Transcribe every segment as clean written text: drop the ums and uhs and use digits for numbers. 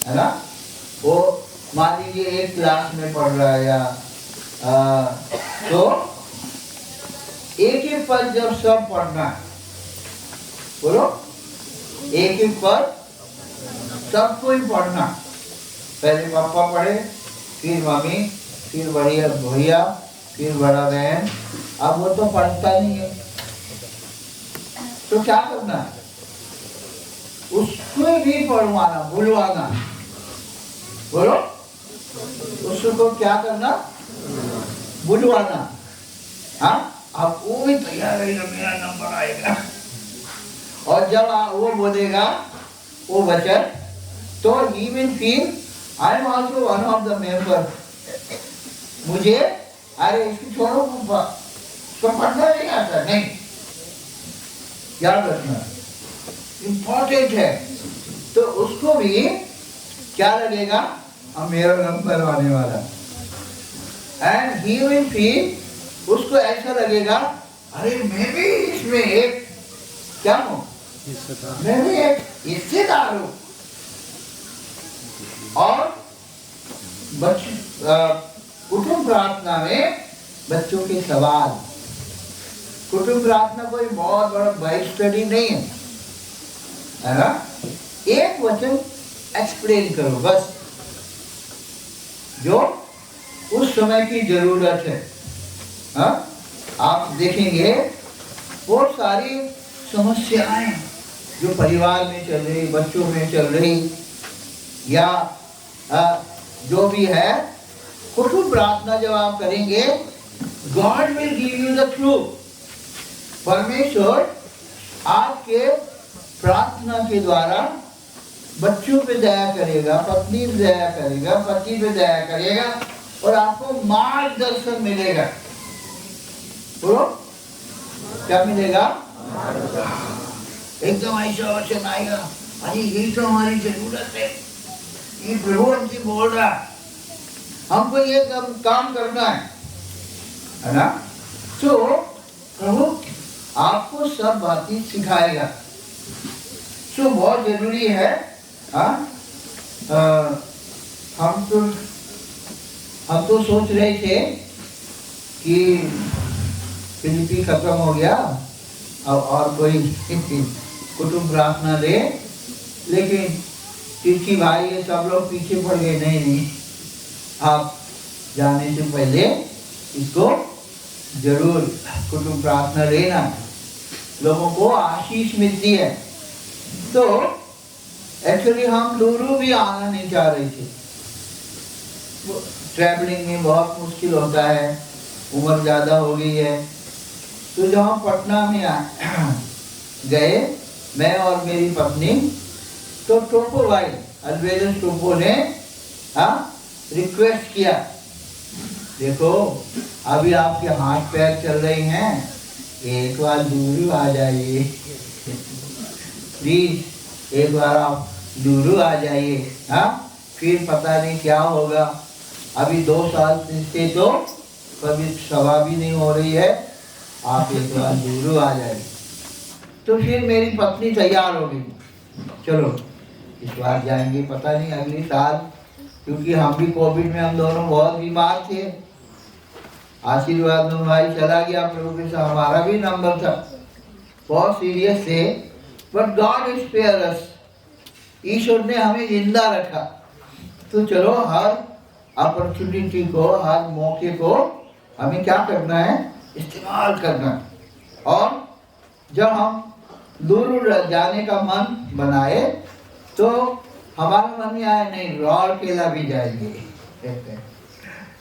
है ना। वो मान लीजिए एक क्लास में पढ़ रहा है या तो एक एक पद जब सब पढ़ना है, बोलो एक एक पद सबको ही पढ़ना। पहले पापा पढ़े, फिर मम्मी, फिर बढ़िया भैया, फिर बड़ा बहन। अब वो तो पढ़ता नहीं है, तो क्या करना है, उसको भी पढ़वाना, बुलवाना। बोलो, उसको क्या करना, बुलवाना। हाँ, अब वो भी तैयार रहेगा, मेरा नंबर आएगा। और जब वो बोलेगा वो वचन, तो he will feel I am also one of the member। मुझे अरे इसको छोड़ो, उसको पढ़ना नहीं आता, नहीं, याद रखना इम्पोर्टेंट है। तो उसको भी क्या लगेगा, अब मेरा नंबर आने वाला। एंड ही विल फील, उसको ऐसा लगेगा अरे मैं भी इसमें एक क्या हूँ, मैं भी एक हिस्सेदार हूँ। और कुटुंब प्रार्थना में बच्चों के सवाल, कुटुंब प्रार्थना कोई बहुत बड़ा बाइक स्टडी नहीं है ना। एक वचन एक्सप्लेन करो बस, जो उस समय की जरूरत है। हाँ, आप देखेंगे बहुत सारी समस्याएं जो परिवार में चल रही, बच्चों में चल रही, या जो भी है, कुटुंब प्रार्थना जब आप करेंगे, God will give you the truth. परमेश्वर आपके प्रार्थना के द्वारा बच्चों पे दया करेगा, पत्नी पे दया करेगा, पति पे दया करेगा, और आपको मार्गदर्शन मिलेगा। बोलो, क्या मिलेगा, एकदम ऐसा वचन आएगा, अरे यही तो हमारी जरूरत है, ये प्रभु हमसे बोल रहा है, हमको ये काम करना है ना। तो प्रभु आपको सब बातें सिखाएगा। तो बहुत जरूरी है। हम तो सोच रहे थे कि फिलिपी खत्म हो गया, अब और कोई कुटुंब प्रार्थना ले, लेकिन तिरछी भाई ये सब लोग पीछे पड़ गए। नहीं, आप जाने से पहले इसको जरूर कुटुंब प्रार्थना लेना, लोगों को आशीष मिलती है। तो एक्चुअली हम लुरु भी आना नहीं चाह रहे थे, ट्रैवलिंग में बहुत मुश्किल होता है, उम्र ज़्यादा हो गई है। तो जब हम पटना में गए, मैं और मेरी पत्नी, तो टोपो भाई अल्वेदस टोपो ने रिक्वेस्ट किया, देखो अभी आपके हाथ पैर चल रहे हैं, एक बार दूर आ जाइए प्लीज, एक बार आप दूर आ जाइए। हाँ, फिर पता नहीं क्या होगा। अभी 2 साल से तो कभी सभा भी नहीं हो रही है, आप एक बार दूर आ जाइए। तो फिर मेरी पत्नी तैयार हो गई, चलो इस बार जाएंगे, पता नहीं अगले साल, क्योंकि हम भी कोविड में हम दोनों बहुत बीमार थे। आशीर्वाद में भाई चला गया प्रभु के साथ, हमारा भी नंबर था, बहुत सीरियस थे, बट गॉड स्पेयर अस, ईश्वर ने हमें जिंदा रखा। तो चलो हर अपॉर्चुनिटी को, हर मौके को हमें क्या करना है, इस्तेमाल करना है। और जब हम दूर जाने का मन बनाए, तो हमारे मन में आया नहीं राउरकेला भी जाएंगे,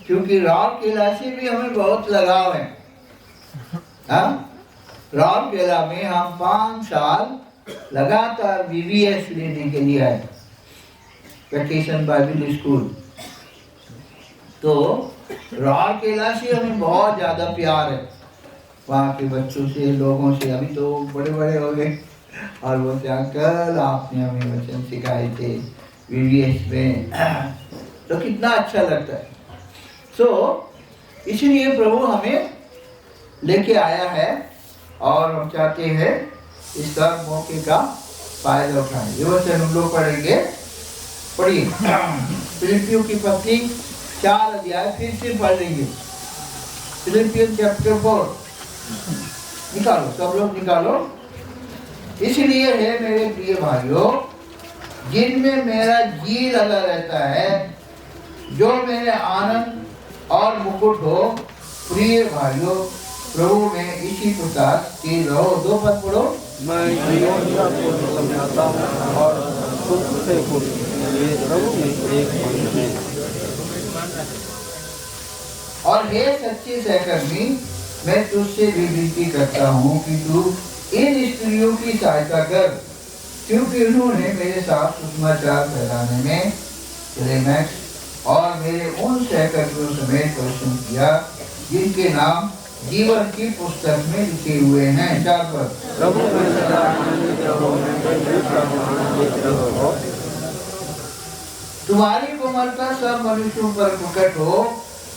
क्योंकि राउरकेला से भी हमें बहुत लगाव है। राउरकेला में हम 5 साल लगातार BBS लेने के लिए आए, वैकेशन बाइबल स्कूल। तो राउरकेला से हमें बहुत ज़्यादा प्यार है, वहाँ के बच्चों से, लोगों से। अभी तो बड़े बड़े हो गए, और वो क्या कल आपने हमें वचन सिखाए थे BBS में, तो कितना अच्छा लगता है। तो इसलिए प्रभु हमें लेके आया है, और हम चाहते हैं इस मौके का फायदा उठाएं। ये वचन हम लोग पढ़ेंगे पढ़िए फिलिपियों की पत्री 4 अध्याय फिर से पढ़ लीजिए। फिलिपियन चैप्टर 4 निकालो, सब लोग निकालो। इसलिए है मेरे प्रिय भाइयों, जिनमें मेरा जी लगा रहता है, जो मेरे आनंद और मुकुट हो, प्रिय भाइयों प्रभु में इसी प्रकार स्थिर रहो। 2 पद पढ़ो। मैं योजना को समझाता हूँ और तुमसे को ये प्रभु में एक मन है। और हे सच्चे सहकर्मी, मैं तुझसे भी विनती करता हूँ कि तू इन स्त्रियों की सहायता कर, क्योंकि उन्होंने मेरे साथ सुसमाचार फैलाने में क्लेमेंस और मेरे उन सहकर्मियों समेत परिश्रम किया, जिनके नाम जीवन की पुस्तक में लिखे हुए हैं। 4 पद। तुम्हारी कोमलता सब मनुष्यों पर प्रकट हो,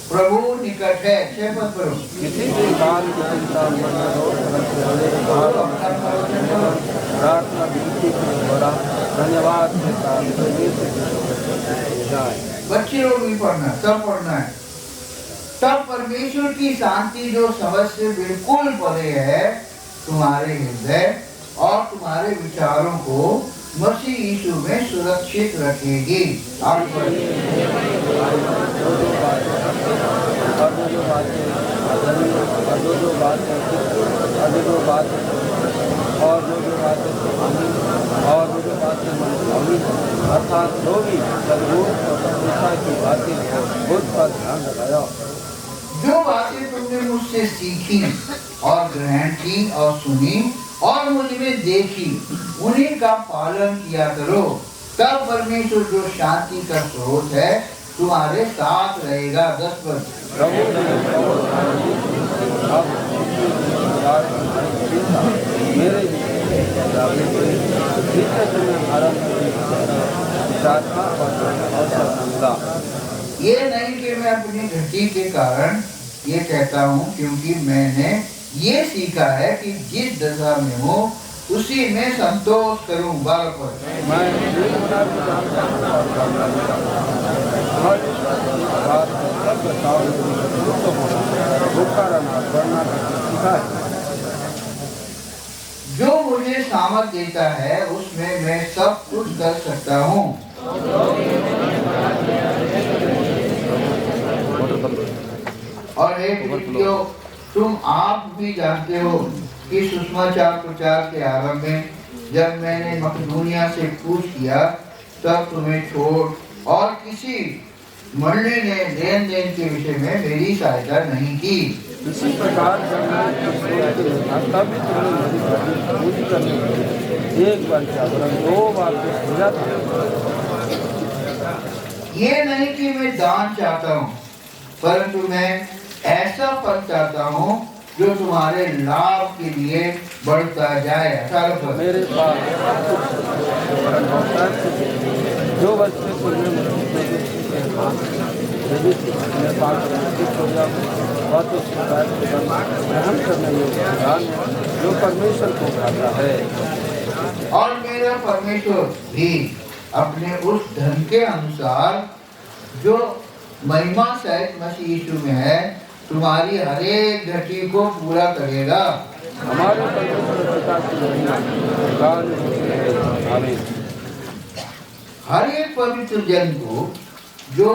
प्रभु निकट है। 6 पद पढ़ो। किसी भी बात की चिंता मत करो, प्रार्थना विनती के द्वारा धन्यवाद के साथ बच्चे लोग भी पढ़ना, सब पढ़ना है। तब परमेश्वर की शांति जो समझ से बिल्कुल परे है, तुम्हारे हृदय और तुम्हारे विचारों को मसीह यीशु में सुरक्षित रखेगी। आप अर्थात जो भी की बातें बुद्ध पर ध्यान लगाया। जो बातें तुमने मुझसे सीखी और ग्रहण की और सुनी और मुझ में देखी, उन्हीं का पालन किया करो। तब परमेश्वर जो शांति का स्रोत है, तुम्हारे साथ रहेगा। 10 पद। ये नहीं कि मैं अपनी घटी के कारण ये कहता हूँ, क्योंकि मैंने ये सीखा है कि जिस दशा में हूँ उसी में संतोष करूँ। 12 पद। जो मुझे सामर्थ देता है, उसमें मैं सब कुछ कर सकता हूँ। और एक फिलिपियों, तुम आप भी जानते हो कि सुसमाचार प्रचार के आरंभ में जब मैंने मकदूनिया से कूच किया, तब तुम्हें छोड़ और किसी मंडली ने लेन देन के विषय में मेरी सहायता नहीं की। इसी प्रकार एक बार क्या 2 बार भेजा था। ये नहीं कि मैं दान चाहता हूँ, परंतु मैं ऐसा फल चाहता हूँ जो तुम्हारे लाभ के लिए बढ़ता जाए। 18 पद। मेरे पास जो बच्चे जो परमेश्वर को खाता है, और मेरा परमेश्वर भी अपने उस धन के अनुसार जो महिमा सहित मसीह यीशु में है, तुम्हारी हर एक घटी को पूरा करेगा। हमारे हर एक पवित्र जन को जो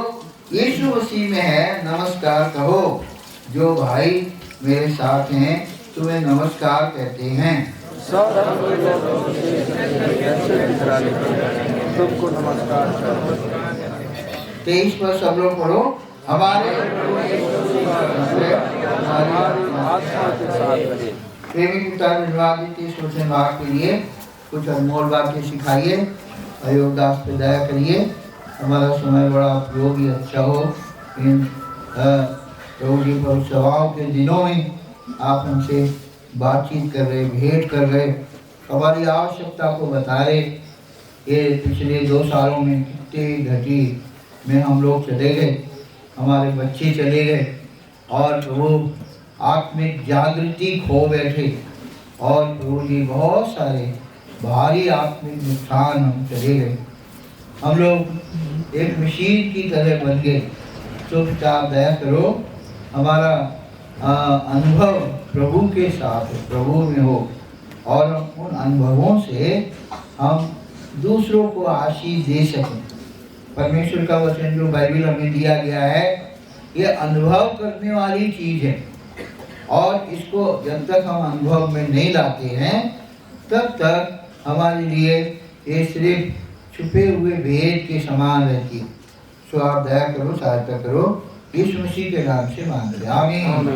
यीशु मसीह में है नमस्कार कहो। जो भाई मेरे साथ हैं तुम्हें नमस्कार कहते हैं। तुमको नमस्कार। 23 पर सब लोग पढ़ो। हमारे आत्मा के साथ रहे। प्रेमी पिता धन्यवाद देते सोचने भाग के लिए कुछ अनमोल वाक्य सिखाइए। अयोध्यास पे दया करिए। हमारा समय बड़ा उपयोगी अच्छा हो। इन प्रभु जी पर सभाओं के दिनों में आप हमसे बातचीत कर रहे, भेंट कर रहे, हमारी आवश्यकता को बता रहे। ये पिछले 2 सालों में कितने घटी में हम लोग चले गए, हमारे बच्चे चले गए और प्रभु आत्मिक जागृति खो बैठे और प्रभु जी बहुत सारे भारी आत्मिक नुकसान हम चले गए। हम लोग एक मशीन की तरह बन गए। चुपचाप दया करो, हमारा अनुभव प्रभु के साथ हो, प्रभु में हो, और उन अनुभवों से हम दूसरों को आशीष दे सकें। परमेश्वर का वचन जो बाइबल हमें दिया गया है, ये अनुभव करने वाली चीज है, और इसको जब तक हम अनुभव में नहीं लाते हैं तब तक हमारे लिए ये सिर्फ छुपे हुए भेद के समान रहती है। सो आप दया करो, सहायता करो, यीशु मसीह के नाम से मांगते हैं, आमीन।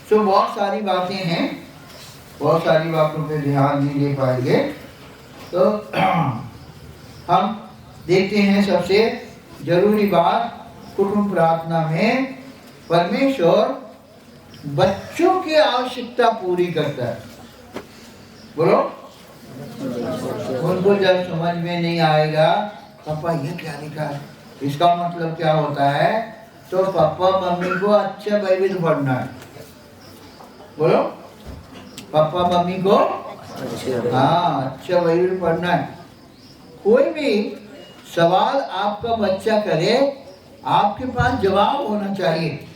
तो बहुत सारी बातें हैं, बहुत सारी बातों पे ध्यान नहीं दे पाएंगे, तो हम देखते हैं सबसे जरूरी बात, कुटुंब प्रार्थना में परमेश्वर बच्चों की आवश्यकता पूरी करता है। बोलो, उनको जब समझ में नहीं आएगा पापा ये क्या लिखा है, इसका मतलब क्या होता है, तो पापा मम्मी को अच्छा बाइबल पढ़ना है। बोलो, पापा मम्मी को अच्छा बाइबल पढ़ना है। कोई भी सवाल आपका बच्चा करे, आपके पास जवाब होना चाहिए।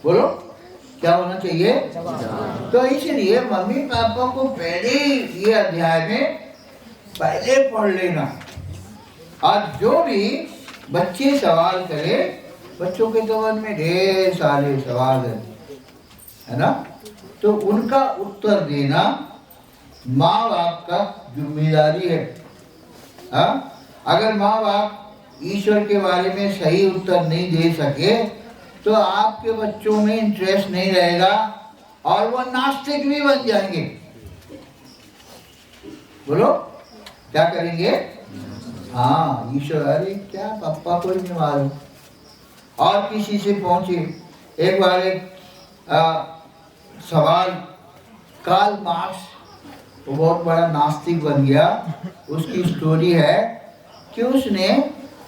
बोलो, क्या होना चाहिए? तो इसलिए मम्मी पापा को पहले ये अध्याय में पहले पढ़ लेना, और जो भी बच्चे सवाल करे, बच्चों के तो मन में ढेर सारे सवाल है ना, तो उनका उत्तर देना माँ बाप का जिम्मेदारी है। अगर माँ बाप ईश्वर के बारे में सही उत्तर नहीं दे सके तो आपके बच्चों में इंटरेस्ट नहीं रहेगा और वो नास्तिक भी बन जाएंगे। बोलो, क्या करेंगे? हाँ, ईश्वर, अरे क्या पापा को नहीं मालूम। और किसी से पूछे, एक बार एक सवाल, कार्ल मार्क्स वो बहुत बड़ा नास्तिक बन गया। उसकी स्टोरी है कि उसने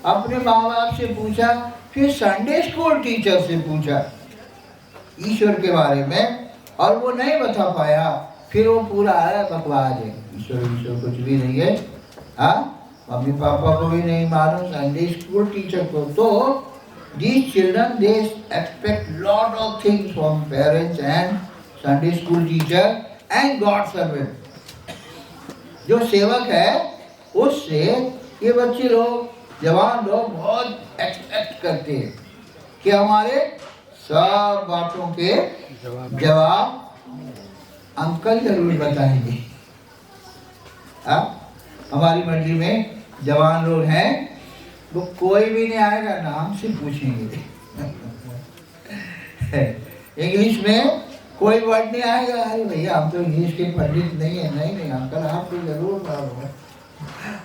अपने माँ बाप से पूछा, फिर संडे स्कूल टीचर से पूछा ईश्वर के बारे में, और वो नहीं बता पाया। फिर वो पूरा आया बकवास है, ईश्वर कुछ भी नहीं है, मम्मी पापा को भी नहीं मालूम, संडे स्कूल टीचर को। तो these children they expect lot of things from parents and Sunday school teacher and God servant. जो सेवक है उससे ये बच्चे लोग, जवान लोग बहुत एक्सपेक्ट करते हैं कि हमारे सब बातों के जवाब अंकल जरूर बताएंगे। हमारी मंडली में जवान लोग हैं, वो कोई भी नहीं आएगा, नाम से पूछेंगे। इंग्लिश में कोई वर्ड नहीं आएगा, अरे भैया हम तो इंग्लिश के पंडित नहीं है। नहीं अंकल, आपको जरूर मालूम है।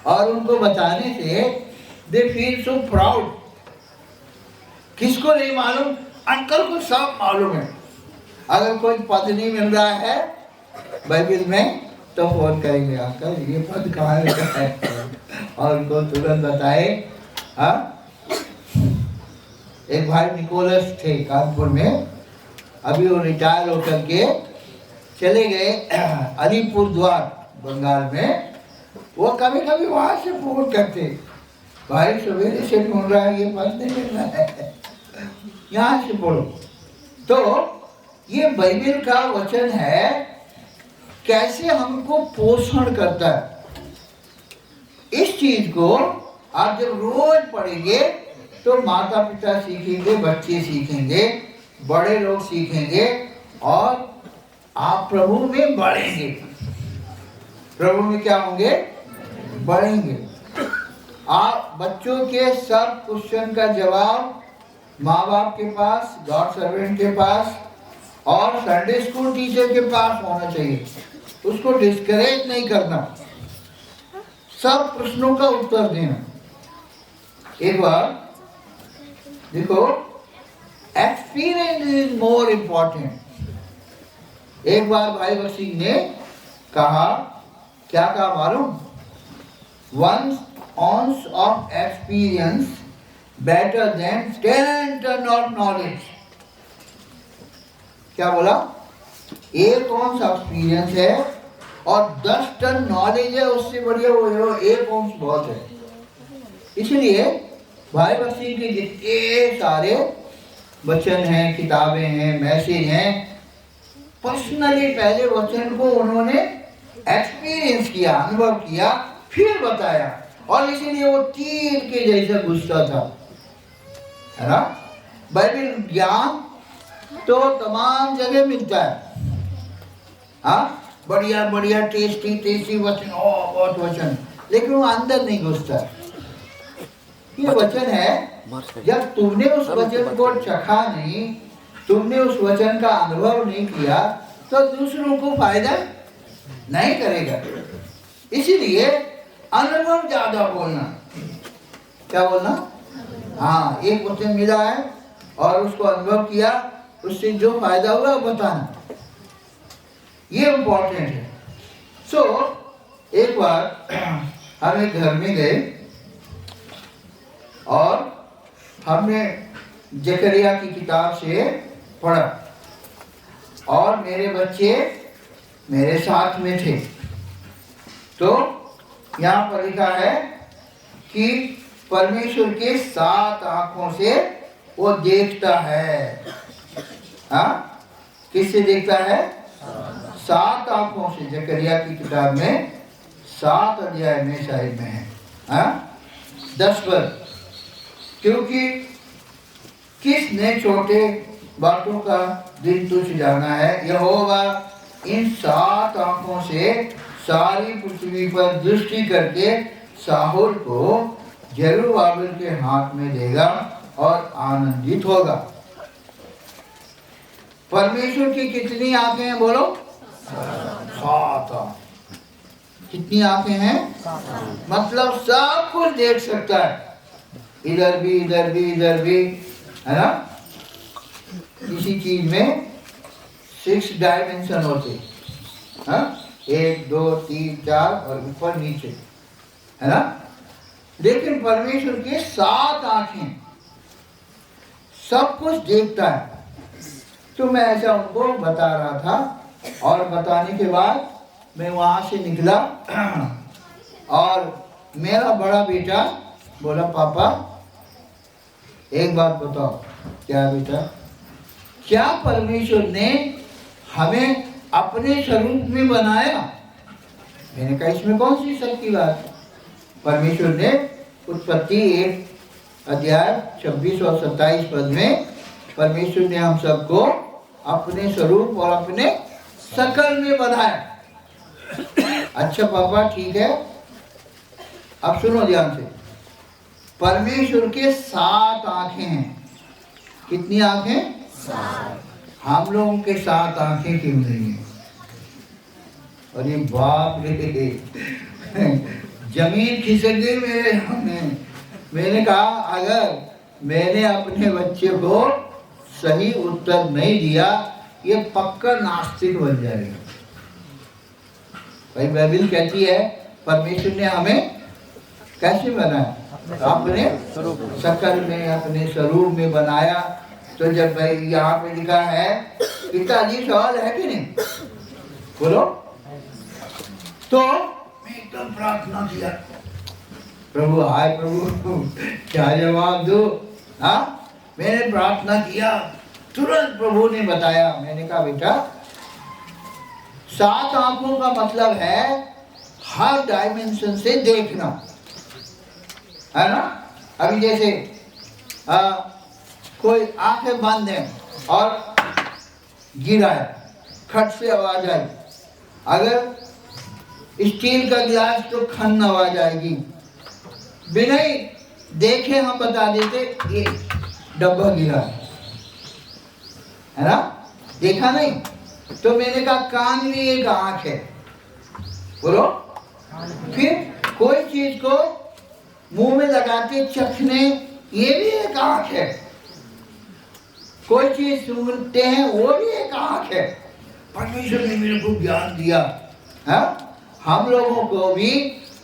और उनको बताने से दे फील सो प्राउड। किसको नहीं मालूम? अंकल को सब मालूम है। अगर कोई पद नहीं मिल रहा है बाइबल में तो फोन करेंगे, अंकल ये पद कहाँ है, और उनको तुरंत बताए। एक भाई निकोलस थे कानपुर में, अभी वो रिटायर होकर के चले गए अलीपुर द्वार बंगाल में। वो कभी कभी वहां से फोन करते, भाई सवेरे से ढूंढ रहा है, ये पद नहीं मिल रहा है, यहाँ से बोलो। तो ये बाइबल का वचन है, कैसे हमको पोषण करता है। इस चीज को आप जब रोज पढ़ेंगे तो माता पिता सीखेंगे, बच्चे सीखेंगे, बड़े लोग सीखेंगे, और आप प्रभु में बढ़ेंगे। प्रभु में क्या होंगे? बढ़ेंगे। आप बच्चों के सब क्वेश्चन का जवाब माँ बाप के पास, गॉड सर्वेंट के पास और संडे स्कूल टीचर के पास होना चाहिए। उसको डिस्करेज नहीं करना, सब प्रश्नों का उत्तर देना। एक बार देखो, एक्सपीरियंस इज मोर इम्पोर्टेंट। एक बार भाई बख्शी ने कहा, क्या कहा मालूम? 1 ounce of experience better than 10 ton of knowledge। क्या बोला? 1 ounce एक्सपीरियंस है और 10 टन नॉलेज है, उससे बढ़िया वो एक अंश बहुत है। इसलिए भाई बच्ची के जितने सारे वचन हैं, किताबें हैं, मैसेज हैं, पर्सनली पहले वचन को उन्होंने एक्सपीरियंस किया, अनुभव किया, फिर बताया। और इसीलिए वो तीर के जैसा घुसता था, है ना। बाइबल ज्ञान तो तमाम जगह मिलता है, हाँ, बढ़िया बढ़िया टेस्टी टेस्टी वचन, बहुत वचन, लेकिन वो अंदर नहीं घुसता। ये वचन है, जब तुमने उस वचन को चखा नहीं, तुमने उस वचन का अनुभव नहीं किया, तो दूसरों को फायदा नहीं करेगा। इसीलिए अनुभव ज्यादा बोलना। क्या बोलना? हाँ, एक वचन मिला है और उसको अनुभव किया, उससे जो फायदा हुआ बताना, ये इम्पोर्टेंट है। सो एक बार हम एक घर में गए और हमने जकरिया की किताब से पढ़ा, और मेरे बच्चे मेरे साथ में थे। तो यहाँ पर लिखा है कि परमेश्वर के 7 आंखों से वो देखता है। हाँ, किससे देखता है? 7 आंखों से। जकरिया की किताब में 7 अध्याय में शायद में है, हाँ, 10 पर। क्योंकि किसने छोटे बातों का दिल तुझ जाना है, यहोवा इन 7 आंखों से सारी पृथ्वी पर दृष्टि करके साहुल को जरुब्बाबिल के हाथ में देगा और आनंदित होगा। परमेश्वर की कितनी आंखें हैं बोलो? 7 आंखें। कितनी आंखें हैं? मतलब सब कुछ देख सकता है, इधर भी इधर भी इधर भी, है ना। किसी चीज में 6 डायमेंशन होते, हाँ, 1 2 3 4 और ऊपर नीचे, है ना। लेकिन परमेश्वर के 7 आंखें, सब कुछ देखता है। तो मैं ऐसा उनको बता रहा था, और बताने के बाद मैं वहां से निकला और मेरा बड़ा बेटा बोला, पापा एक बात बताओ। क्या बेटा? क्या परमेश्वर ने हमें अपने स्वरूप में बनाया? मैंने कहा इसमें कौन सी शक की बात? परमेश्वर ने उत्पत्ति 1 अध्याय 26 और 27 पद में परमेश्वर ने हम सबको अपने स्वरूप और अपने शकल में बनाया। अच्छा पापा ठीक है, अब सुनो ध्यान से। परमेश्वर के 7 आंखें हैं। कितनी आंखें? 7। हम लोगों के 7 आंखें क्यों नहीं है? अरे बाप रे, जमीन खिसक गई मेरे सामने। मैंने कहा अगर मैंने अपने बच्चे को सही उत्तर नहीं दिया, ये पक्का नास्तिक बन जाएगा। भाई बाइबल कहती है परमेश्वर ने हमें कैसे बनाया? अपने शकल में, अपने स्वरूप में बनाया। तो जब भाई यहाँ पे लिखा है, पिताजी सवाल है कि नहीं? बोलो। तो मैं एकदम प्रार्थना किया, प्रभु हाय प्रभु क्या जवाब दो? हाँ, मैंने प्रार्थना किया, तुरंत प्रभु ने बताया। मैंने कहा बेटा 7 आंखों का मतलब है हर डायमेंशन से देखना, है ना। अभी जैसे कोई आंखें बंद है और गिरा है, खट से आवाज आई। अगर स्टील का गिलास तो खन आवाज आएगी। बिना ही देखे हम बता देते ये डब्बा गिरा है ना, देखा नहीं। तो मैंने कहा कान भी एक आंख है। बोलो। फिर कोई चीज को मुंह में लगाते चखने, ये भी एक आंख है। कोई चीज सुनते हैं, वो भी एक आंख है। परमेश्वर ने मेरे को ज्ञान दिया है। हम लोगों को भी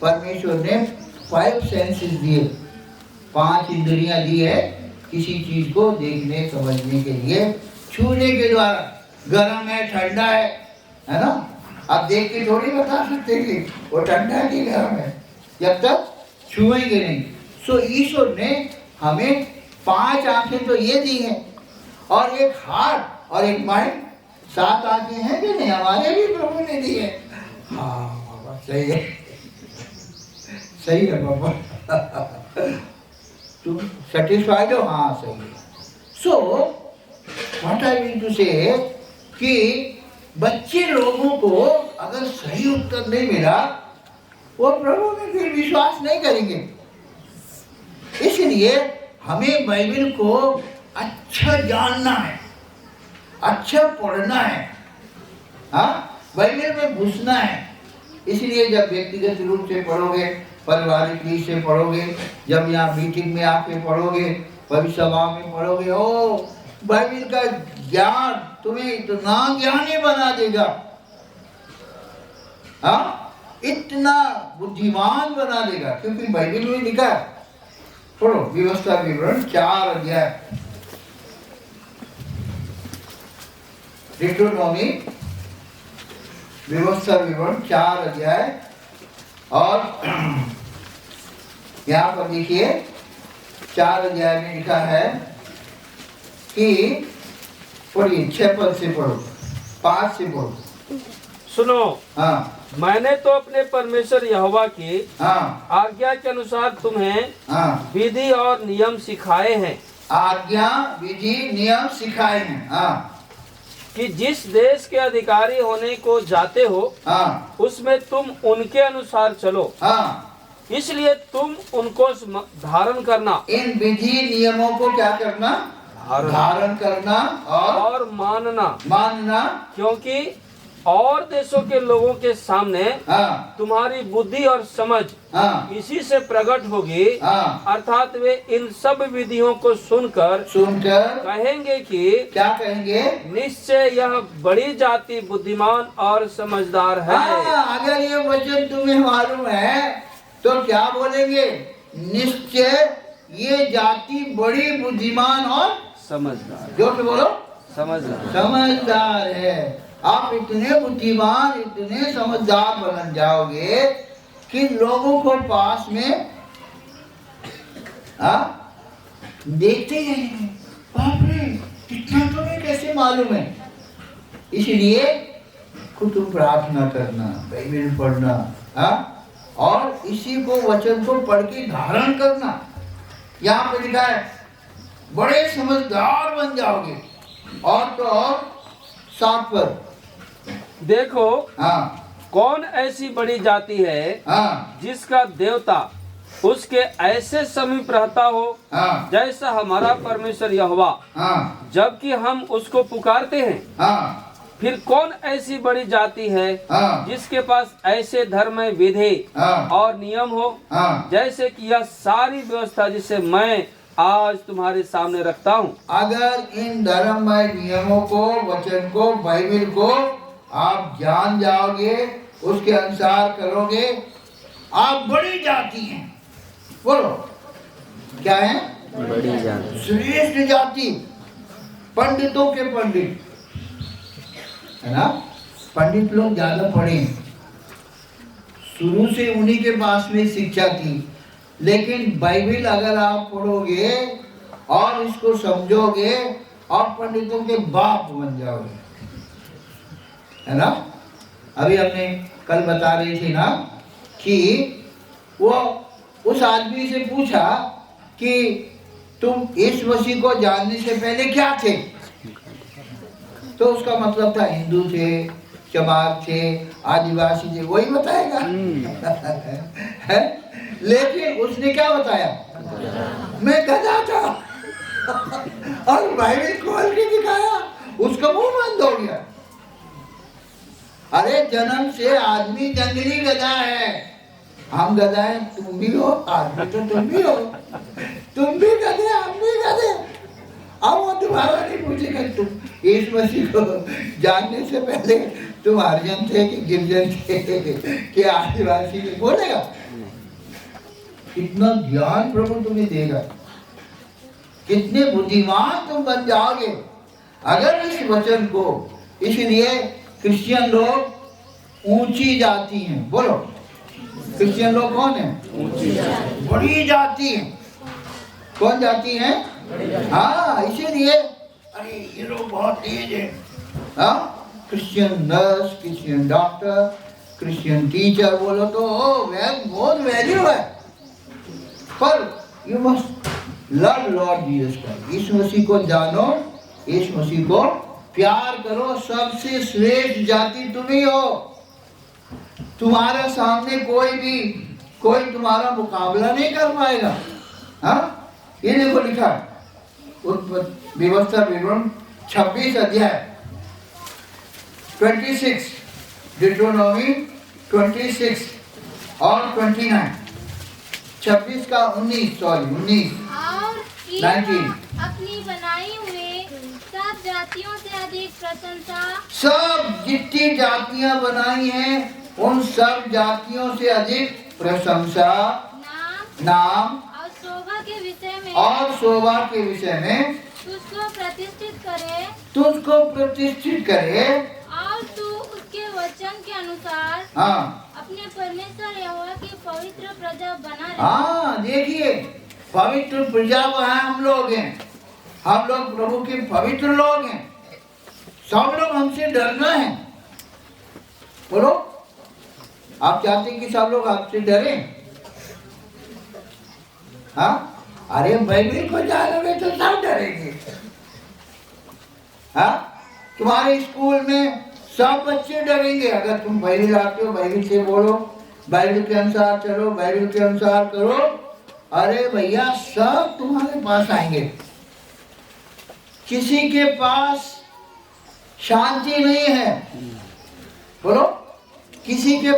परमेश्वर ने 5 सेंसेस दिए, 5 इंद्रियां दी है किसी चीज को देखने समझने के लिए। छूने के द्वारा, गर्म है ठंडा है ना, आप देख के थोड़ी बता सकते कि वो ठंडा है कि गर्म है, जब तक छुएंगे नहीं। सो ईश्वर ने हमें 5 आंखें तो ये दी हैं और एक हार्ट और एक माइंड, 7 आंखें हैं कि नहीं, हमारे भी प्रभु ने दी है। हाँ बाबा सही है, सही है बाबा। तुम सेटिस्फाइड हो? हाँ सही है। So what I mean to say कि बच्चे लोगों को अगर सही उत्तर नहीं मिला, वो प्रभु में फिर विश्वास नहीं करेंगे। इसलिए हमें बाइबल को अच्छा जानना है, अच्छा पढ़ना है, हाँ, बाइबल में घुसना है। इसलिए जब व्यक्तिगत रूप से पढ़ोगे, पारिवारिक रीत से पढ़ोगे, जब यहाँ मीटिंग में आके पढ़ोगे, भविष्य सभा में पढ़ोगे, ओ बाइबल का ज्ञान तुम्हें इतना ज्ञानी बना देगा, हाँ, इतना बुद्धिमान बना देगा, क्योंकि बाइबल में लिखा है। पढ़ो व्यवस्था विवरण 4 अध्याय, डिट्रोनॉमी व्यवस्था विवरण 4 अध्याय, और यहाँ पर देखिए 4 अध्याय में लिखा है कि पढ़िए 6 पद से पढ़ो, 5 से पढ़ो। सुनो, हाँ मैंने तो अपने परमेश्वर यहोवा की हाँ आज्ञा के अनुसार तुम्हें हाँ विधि और नियम सिखाए हैं, आज्ञा विधि नियम सिखाए हैं, हाँ, कि जिस देश के अधिकारी होने को जाते हो हाँ उसमें तुम उनके अनुसार चलो। हाँ, इसलिए तुम उनको धारण करना, इन विधि नियमों को क्या करना? धारण करना और मानना, क्योंकि और देशों के लोगों के सामने हाँ तुम्हारी बुद्धि और समझ हाँ इसी से प्रकट होगी। हाँ, अर्थात वे इन सब विधियों को सुनकर कहेंगे कि क्या कहेंगे? निश्चय यह बड़ी जाति बुद्धिमान और समझदार है। हाँ, अगर ये वचन तुम्हें मालूम है तो क्या बोलेंगे? निश्चय ये जाति बड़ी बुद्धिमान और समझदार। जो कि बोलो समझदार है। आप इतने बुद्धिमान, इतने समझदार बन जाओगे कि लोगों को पास में देखते रहेंगे, बाप रे इतना तुम्हें कैसे मालूम है? इसलिए खुद तुम प्रार्थना करना, बाइबल पढ़ना, और इसी को वचन को पढ़ के धारण करना। यहाँ पे लिखा है बड़े समझदार बन जाओगे। और तो और 7 पर देखो, हाँ कौन ऐसी बड़ी जाति है हाँ जिसका देवता उसके ऐसे समीप रहता हो हाँ जैसा हमारा परमेश्वर यहोवा, हाँ जबकि हम उसको पुकारते हैं। हाँ, फिर कौन ऐसी बड़ी जाति है हाँ जिसके पास ऐसे धर्म विधि हाँ और नियम हो, हाँ। जैसे कि यह सारी व्यवस्था जिसे मैं आज तुम्हारे सामने रखता हूँ। अगर इन धर्ममय नियमों को, वचन को, बाइबल को आप जान जाओगे, उसके अनुसार करोगे, आप बड़ी जाति हैं। बोलो क्या है? बड़ी जाति, श्रेष्ठ जाति, पंडितों के पंडित, है ना? पंडित लोग ज्यादा पढ़े, शुरू से उन्हीं के पास में शिक्षा की। लेकिन बाइबल अगर आप पढ़ोगे और इसको समझोगे और पंडितों के बाप बन जाओगे, है ना? अभी हमने कल बता रही थी ना कि वो उस आदमी से पूछा कि तुम इस मसीह को जानने से पहले क्या थे? तो उसका मतलब था हिंदू थे, चमार थे, आदिवासी थे, वही बताएगा। है? लेकिन उसने क्या बताया? मैं गधा था। और बाइबल खोल के दिखाया, उसका मुंह बंद हो गया। अरे जन्म से आदमी जंगली गधा है, हम गधा हैं, तुम भी हो, आदमी तो तुम भी हो, तुम भी गधे, हम भी गधे। अब वो दोबारा नहीं पूछेगा तुम इस मसीह को जानने से पहले तुम हरिजन थे कि गिरजन थे कि आदिवासी थे, बोलेगा? कितना ज्ञान प्रभु तुम्हें देगा, कितने बुद्धिमान तुम बन जाओगे अगर इस वचन को। इसलिए क्रिश्चियन लोग ऊंची जाति हैं। बोलो, क्रिश्चियन लोग कौन है? बड़ी जाति है। कौन जाति है? हाँ, इसीलिए अरे ये लोग बहुत तेज है। हाँ, Christian nurse, Christian doctor, Christian teacher बोलो तो बहुत वैल्यू है। पर you must love Lord Jesus Christ. यीशु मसीह को जानो, यीशु मसीह को प्यार करो। सबसे श्रेष्ठ जाति तुम ही हो। तुम्हारे सामने कोई तुम्हारा मुकाबला नहीं कर पाएगा। हाँ, ये देखो लिखा है व्यवस्था विवरण 26 अध्याय 26, डिट्रोनॉमी 26 और 29, 26 का 19 और 19 अपनी बनाई हुई सब जातियों से अधिक प्रशंसा, सब जितनी जातियां बनाई हैं उन सब जातियों से अधिक प्रशंसा, नाम और शोभा के विषय में तुझको प्रतिष्ठित करे और तू उसके वचन के अनुसार हाँ अपने परमेश्वर यहोवा की पवित्र प्रजा बना रहे। हाँ, देखिए, पवित्र प्रजा वहाँ हम लोग हैं। हम लोग प्रभु के पवित्र लोग हैं। सब लोग हमसे डरना है। बोलो, आप चाहते हैं कि सब लोग आपसे डरें? हाँ, अरे बाइबल को जानोगे तो सब डरेंगे। हाँ, तुम्हारे स्कूल में सब बच्चे डरेंगे अगर तुम बाइबल आते हो, बाइबल से बोलो, बाइबल के अनुसार चलो, बाइबल के अनुसार करो। अरे भैया, सब तुम्हारे पास आएंगे। किसी के पास शांति नहीं है। बोलो, किसी के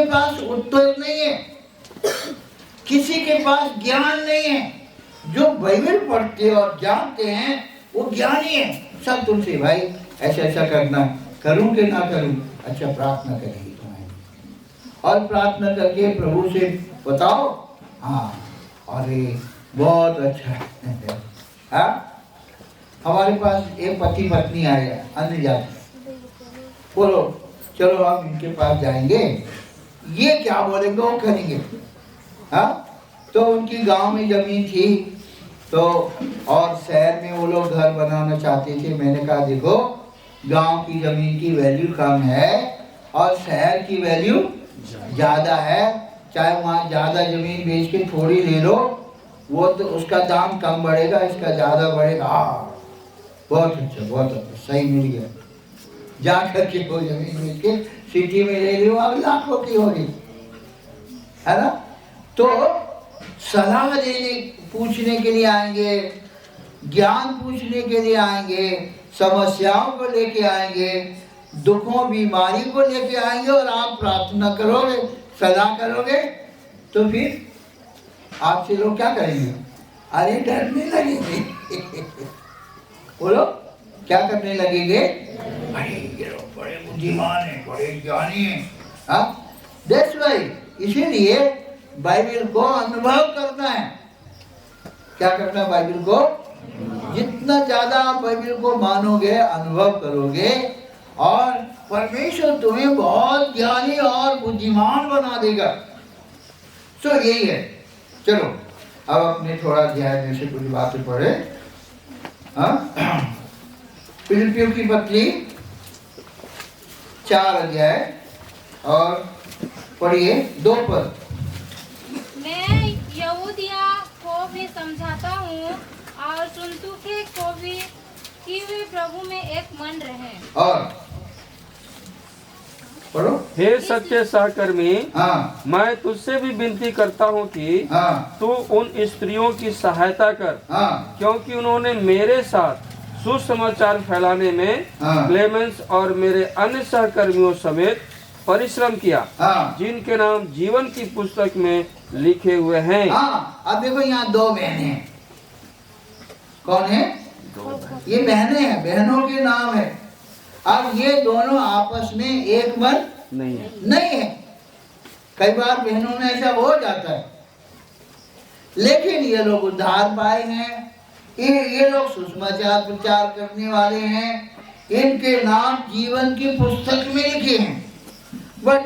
पास उत्तर नहीं है, किसी के पास ज्ञान नहीं है। जो बाइबल पढ़ते और जानते हैं वो ज्ञानी है। सब तुमसे भाई ऐसा ऐसा करना है, करूं कि ना करूं? अच्छा, प्रार्थना करेंगे तुम्हारी, और प्रार्थना करके प्रभु से बताओ। हाँ, अरे बहुत अच्छा है। हाँ, हमारे पास एक पति पत्नी आए अन्य जाति, बोलो चलो हम इनके पास जाएंगे, ये क्या बोलेंगे वो करेंगे। हाँ, तो उनकी गांव में जमीन थी तो, और शहर में वो लोग घर बनाना चाहते थे। मैंने कहा देखो, गांव की जमीन की वैल्यू कम है और शहर की वैल्यू ज़्यादा है। चाहे वहाँ ज़्यादा जमीन बेच के थोड़ी ले लो, वो तो उसका दाम कम बढ़ेगा, इसका ज़्यादा बढ़ेगा। बहुत अच्छा, सही मिल गया। जा करके वो जमीन बेच के सिटी में ले लो, अब लाखों की होगी, है ना। तो सलाह देने पूछने के लिए आएंगे, ज्ञान पूछने के लिए आएंगे, समस्याओं को लेके आएंगे, दुखों बीमारी को लेके आएंगे, और आप प्रार्थना करोगे, सलाह करोगे, तो फिर आपसे लोग क्या करेंगे? अरे डरने लगेंगे। बोलो, क्या करने लगेंगे? अरे ये लोग बड़े बुद्धिमान हैं, बड़े ज्ञानी हैं। हाँ, दैट्स व्हाई, इसीलिए बाइबल को अनुभव करना है। क्या करना है बाइबल को? जितना ज्यादा आप बाइबल को मानोगे, अनुभव करोगे, और परमेश्वर तुम्हें बहुत ज्ञानी और बुद्धिमान बना देगा। सो यही है। चलो अब अपने थोड़ा अध्याय में से कुछ बातें पढ़े। फिलिपियों की पत्री 4 अध्याय और पढ़िए 2 पद। मैं यहूदिया को भी समझाता हूँ और सुन्तुखे को भी कि वे प्रभु में एक मन रहे। और पढ़ो। हे सत्य सहकर्मी, हाँ, मैं तुझसे भी विनती करता हूँ कि हाँ, तू उन स्त्रियों की सहायता कर, हाँ, क्योंकि उन्होंने मेरे साथ सुसमाचार फैलाने में हाँ, क्लेमेंस और मेरे अन्य सहकर्मियों समेत परिश्रम किया, हाँ, जिनके नाम जीवन की पुस्तक में लिखे हुए हैं। हाँ। अब देखो, यहाँ 2 बहनें हैं। कौन है? ये बहनें हैं, बहनों के नाम है। अब ये दोनों आपस में एक मन नहीं है। कई बार बहनों में ऐसा हो जाता है, लेकिन ये लोग उद्धार पाए हैं, ये लोग सुसमाचार प्रचार करने वाले हैं, इनके नाम जीवन की पुस्तक में लिखे हैं। बट